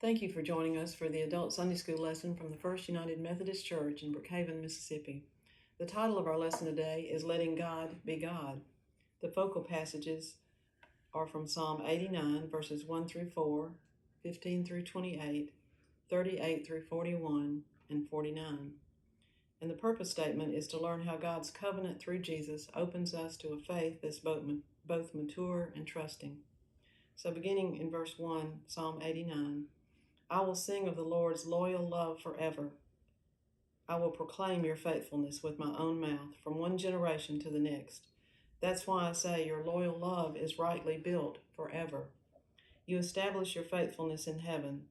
Thank you for joining us for the Adult Sunday School lesson from the First United Methodist Church in Brookhaven, Mississippi. The title of our lesson today is Letting God Be God. The focal passages are from Psalm 89, verses 1 through 4, 15 through 28, 38 through 41, and 49. And the purpose statement is to learn how God's covenant through Jesus opens us to a faith that's both mature and trusting. So beginning in verse 1, Psalm 89, I will sing of the Lord's loyal love forever. I will proclaim your faithfulness with my own mouth from one generation to the next. That's why I say your loyal love is rightly built forever. You establish your faithfulness in heaven.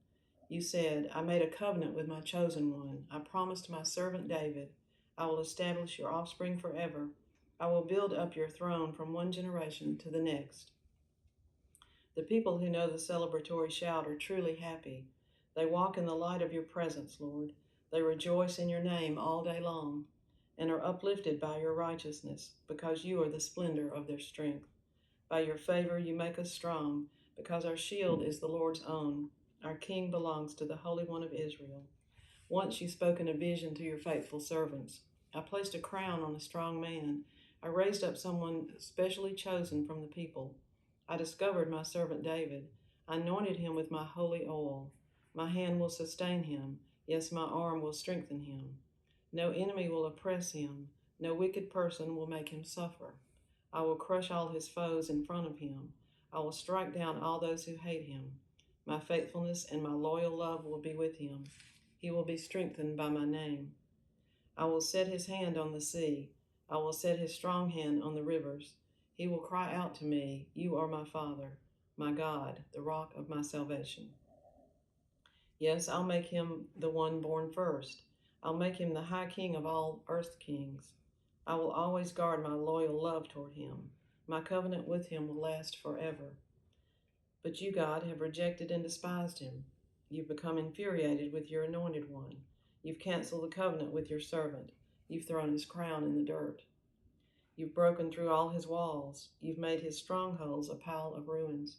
You said, I made a covenant with my chosen one. I promised my servant David, I will establish your offspring forever. I will build up your throne from one generation to the next. The people who know the celebratory shout are truly happy. They walk in the light of your presence, Lord. They rejoice in your name all day long and are uplifted by your righteousness because you are the splendor of their strength. By your favor you make us strong because our shield is the Lord's own. Our King belongs to the Holy One of Israel. Once you spoke in a vision to your faithful servants. I placed a crown on a strong man. I raised up someone specially chosen from the people. I discovered my servant David. I anointed him with my holy oil. My hand will sustain him. Yes, my arm will strengthen him. No enemy will oppress him. No wicked person will make him suffer. I will crush all his foes in front of him. I will strike down all those who hate him. My faithfulness and my loyal love will be with him. He will be strengthened by my name. I will set his hand on the sea. I will set his strong hand on the rivers. He will cry out to me, You are my Father, my God, the rock of my salvation. Yes, I'll make him the one born first. I'll make him the high king of all earth's kings. I will always guard my loyal love toward him. My covenant with him will last forever. But you, God, have rejected and despised him. You've become infuriated with your anointed one. You've canceled the covenant with your servant. You've thrown his crown in the dirt. You've broken through all his walls. You've made his strongholds a pile of ruins.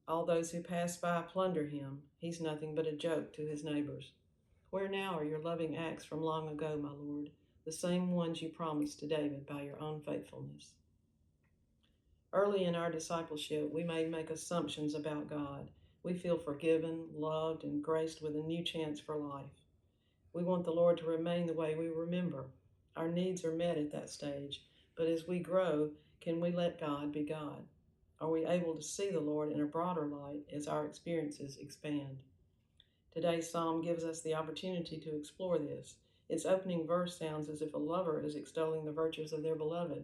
All those who pass by plunder him. He's nothing but a joke to his neighbors. Where now are your loving acts from long ago, my Lord, the same ones you promised to David by your own faithfulness? Early in our discipleship, we may make assumptions about God. We feel forgiven, loved, and graced with a new chance for life. We want the Lord to remain the way we remember. Our needs are met at that stage, but as we grow, can we let God be God? Are we able to see the Lord in a broader light as our experiences expand? Today's psalm gives us the opportunity to explore this. Its opening verse sounds as if a lover is extolling the virtues of their beloved.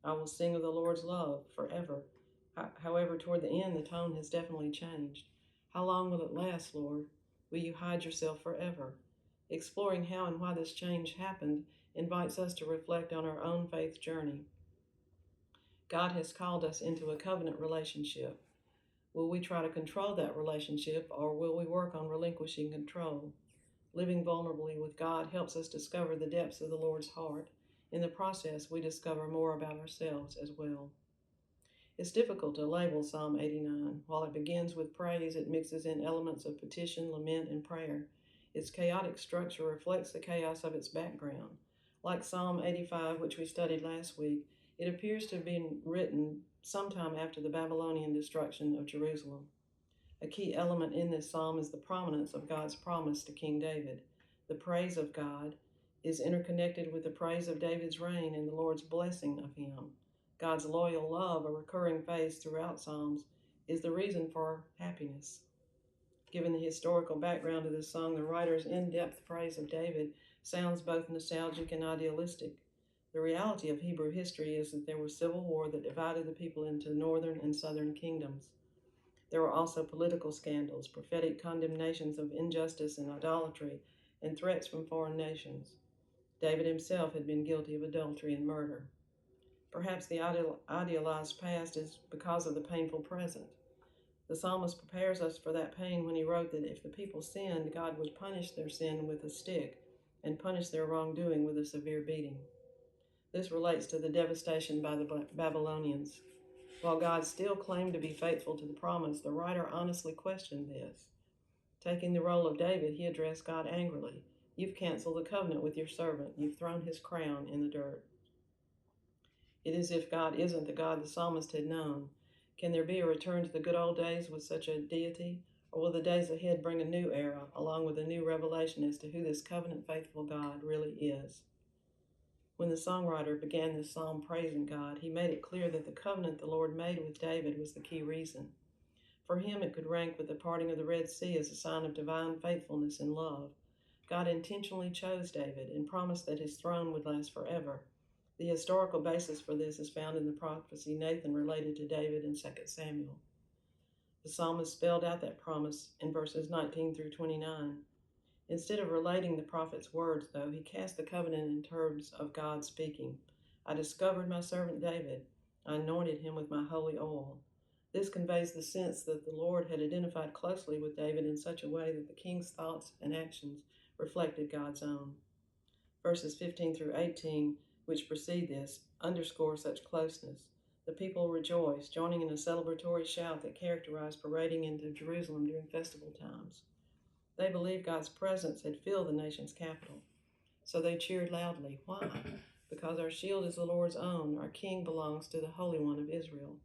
I will sing of the Lord's love forever. However, toward the end, the tone has definitely changed. How long will it last, Lord? Will you hide yourself forever? Exploring how and why this change happened invites us to reflect on our own faith journey. God has called us into a covenant relationship. Will we try to control that relationship, or will we work on relinquishing control? Living vulnerably with God helps us discover the depths of the Lord's heart. In the process, we discover more about ourselves as well. It's difficult to label Psalm 89. While it begins with praise, it mixes in elements of petition, lament, and prayer. Its chaotic structure reflects the chaos of its background. Like Psalm 85, which we studied last week, it appears to have been written sometime after the Babylonian destruction of Jerusalem. A key element in this psalm is the prominence of God's promise to King David. The praise of God is interconnected with the praise of David's reign and the Lord's blessing of him. God's loyal love, a recurring phase throughout Psalms, is the reason for happiness. Given the historical background of this song, the writer's in-depth praise of David sounds both nostalgic and idealistic. The reality of Hebrew history is that there was civil war that divided the people into northern and southern kingdoms. There were also political scandals, prophetic condemnations of injustice and idolatry, and threats from foreign nations. David himself had been guilty of adultery and murder. Perhaps the idealized past is because of the painful present. The psalmist prepares us for that pain when he wrote that if the people sinned, God would punish their sin with a stick and punish their wrongdoing with a severe beating. This relates to the devastation by the Babylonians. While God still claimed to be faithful to the promise, the writer honestly questioned this. Taking the role of David, he addressed God angrily. You've canceled the covenant with your servant. You've thrown his crown in the dirt. It is as if God isn't the God the psalmist had known. Can there be a return to the good old days with such a deity? Or will the days ahead bring a new era, along with a new revelation as to who this covenant-faithful God really is? When the songwriter began this psalm praising God, he made it clear that the covenant the Lord made with David was the key reason. For him, it could rank with the parting of the Red Sea as a sign of divine faithfulness and love. God intentionally chose David and promised that his throne would last forever. The historical basis for this is found in the prophecy Nathan related to David in 2 Samuel. The psalmist spelled out that promise in verses 19 through 29. Instead of relating the prophet's words, though, he cast the covenant in terms of God speaking. I discovered my servant David. I anointed him with my holy oil. This conveys the sense that the Lord had identified closely with David in such a way that the king's thoughts and actions reflected God's own. Verses 15 through 18, which precede this, underscore such closeness. The people rejoiced, joining in a celebratory shout that characterized parading into Jerusalem during festival times. They believed God's presence had filled the nation's capital, so they cheered loudly. Why? Because our shield is the Lord's own, our king belongs to the Holy One of Israel.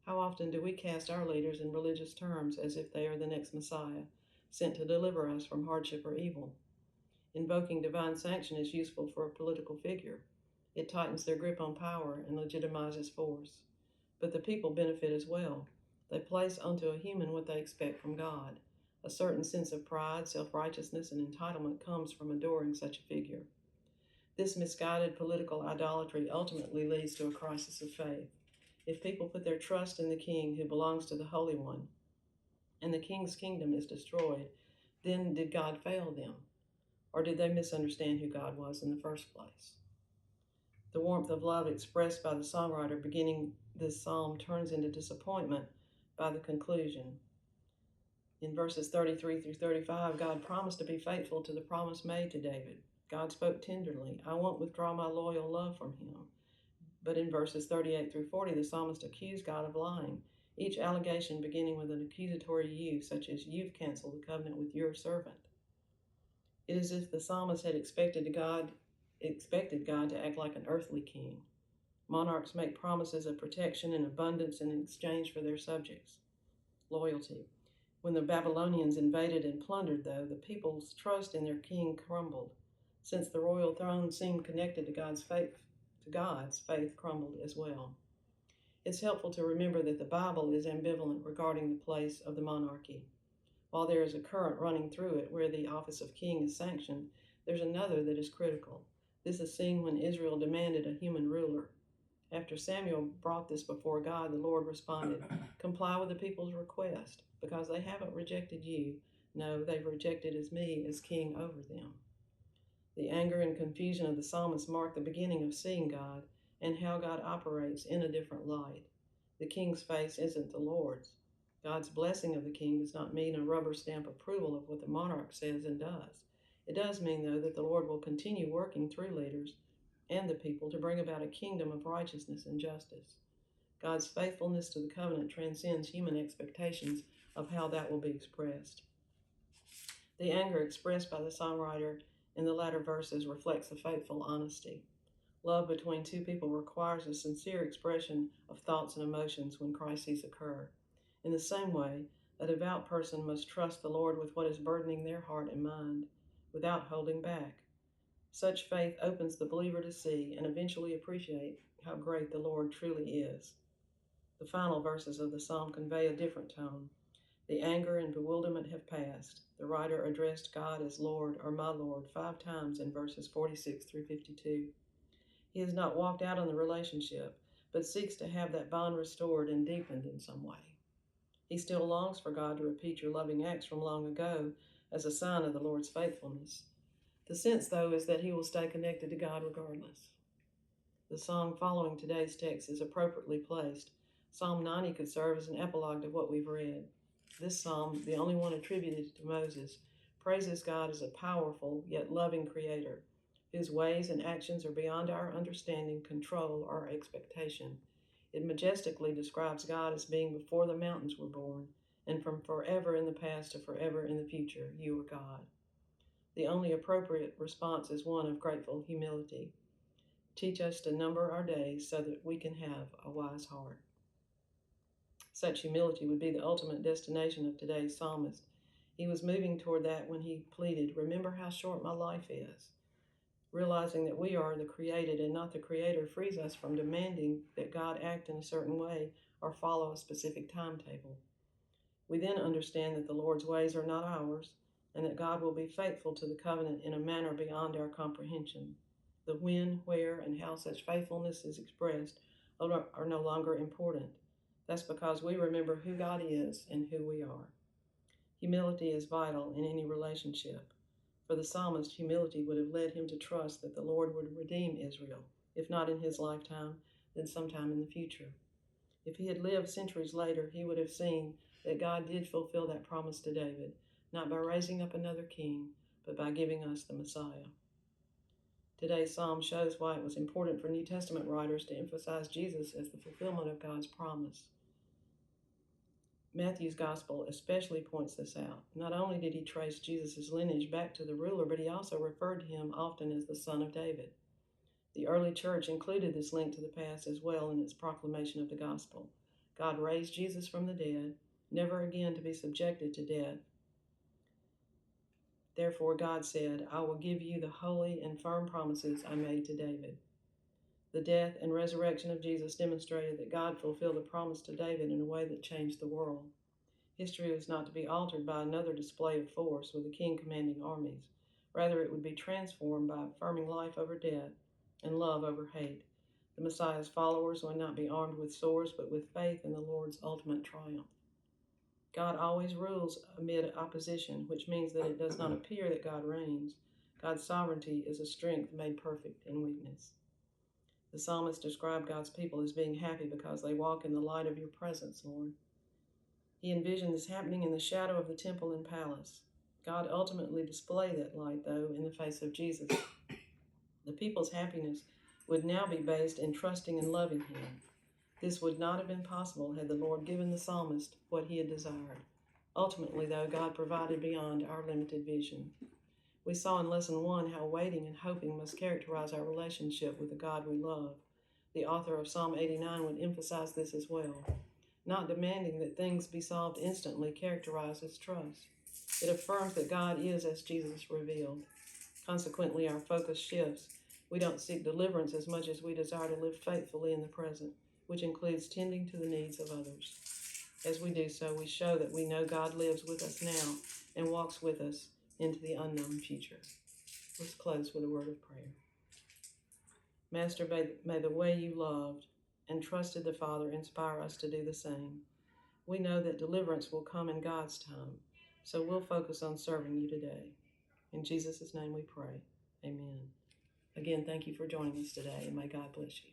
How often do we cast our leaders in religious terms as if they are the next Messiah, sent to deliver us from hardship or evil? Invoking divine sanction is useful for a political figure. It tightens their grip on power and legitimizes force. But the people benefit as well. They place onto a human what they expect from God. A certain sense of pride, self-righteousness, and entitlement comes from adoring such a figure. This misguided political idolatry ultimately leads to a crisis of faith. If people put their trust in the king who belongs to the Holy One, and the king's kingdom is destroyed, then did God fail them? Or did they misunderstand who God was in the first place? The warmth of love expressed by the songwriter beginning this psalm turns into disappointment by the conclusion. In verses 33 through 35, God promised to be faithful to the promise made to David. God spoke tenderly, I won't withdraw my loyal love from him. But in verses 38 through 40, the psalmist accused God of lying, each allegation beginning with an accusatory you, such as, you've canceled the covenant with your servant. It is as if the psalmist had expected God to act like an earthly king. Monarchs make promises of protection and abundance in exchange for their subjects. Loyalty. When the Babylonians invaded and plundered, though, the people's trust in their king crumbled. Since the royal throne seemed connected to God's faith crumbled as well. It's helpful to remember that the Bible is ambivalent regarding the place of the monarchy. While there is a current running through it where the office of king is sanctioned, there's another that is critical. This is seen when Israel demanded a human ruler. After Samuel brought this before God, the Lord responded, comply with the people's request, because they haven't rejected you. No, they've rejected me as king over them. The anger and confusion of the psalmist mark the beginning of seeing God and how God operates in a different light. The king's face isn't the Lord's. God's blessing of the king does not mean a rubber stamp approval of what the monarch says and does. It does mean, though, that the Lord will continue working through leaders and the people to bring about a kingdom of righteousness and justice. God's faithfulness to the covenant transcends human expectations of how that will be expressed. The anger expressed by the songwriter in the latter verses reflects a faithful honesty. Love between two people requires a sincere expression of thoughts and emotions when crises occur. In the same way, a devout person must trust the Lord with what is burdening their heart and mind, without holding back. Such faith opens the believer to see and eventually appreciate how great the Lord truly is. The final verses of the psalm convey a different tone. The anger and bewilderment have passed. The writer addressed God as Lord or my Lord 5 times in verses 46 through 52. He has not walked out on the relationship, but seeks to have that bond restored and deepened in some way. He still longs for God to repeat your loving acts from long ago as a sign of the Lord's faithfulness. The sense, though, is that he will stay connected to God regardless. The song following today's text is appropriately placed. Psalm 90 could serve as an epilogue to what we've read. This psalm, the only one attributed to Moses, praises God as a powerful yet loving creator, whose ways and actions are beyond our understanding, control, or expectation. It majestically describes God as being before the mountains were born and from forever in the past to forever in the future, you are God. The only appropriate response is one of grateful humility. Teach us to number our days so that we can have a wise heart. Such humility would be the ultimate destination of today's psalmist. He was moving toward that when he pleaded, "Remember how short my life is." Realizing that we are the created and not the creator frees us from demanding that God act in a certain way or follow a specific timetable. We then understand that the Lord's ways are not ours, and that God will be faithful to the covenant in a manner beyond our comprehension. The when, where, and how such faithfulness is expressed are no longer important. That's because we remember who God is and who we are. Humility is vital in any relationship. For the psalmist, humility would have led him to trust that the Lord would redeem Israel, if not in his lifetime, then sometime in the future. If he had lived centuries later, he would have seen that God did fulfill that promise to David, not by raising up another king, but by giving us the Messiah. Today's psalm shows why it was important for New Testament writers to emphasize Jesus as the fulfillment of God's promise. Matthew's gospel especially points this out. Not only did he trace Jesus' lineage back to the ruler, but he also referred to him often as the Son of David. The early church included this link to the past as well in its proclamation of the gospel. God raised Jesus from the dead, never again to be subjected to death. Therefore, God said, "I will give you the holy and firm promises I made to David." The death and resurrection of Jesus demonstrated that God fulfilled a promise to David in a way that changed the world. History was not to be altered by another display of force with a king commanding armies. Rather, it would be transformed by affirming life over death and love over hate. The Messiah's followers would not be armed with swords, but with faith in the Lord's ultimate triumph. God always rules amid opposition, which means that it does not appear that God reigns. God's sovereignty is a strength made perfect in weakness. The psalmist described God's people as being happy because they walk in the light of your presence, Lord. He envisioned this happening in the shadow of the temple and palace. God ultimately displayed that light, though, in the face of Jesus. The people's happiness would now be based in trusting and loving him. This would not have been possible had the Lord given the psalmist what he had desired. Ultimately, though, God provided beyond our limited vision. We saw in Lesson 1 how waiting and hoping must characterize our relationship with the God we love. The author of Psalm 89 would emphasize this as well. Not demanding that things be solved instantly characterizes trust. It affirms that God is as Jesus revealed. Consequently, our focus shifts. We don't seek deliverance as much as we desire to live faithfully in the present, which includes tending to the needs of others. As we do so, we show that we know God lives with us now and walks with us into the unknown future. Let's close with a word of prayer. Master, may the way you loved and trusted the Father inspire us to do the same. We know that deliverance will come in God's time, so we'll focus on serving you today. In Jesus' name we pray. Amen. Again, thank you for joining us today, and may God bless you.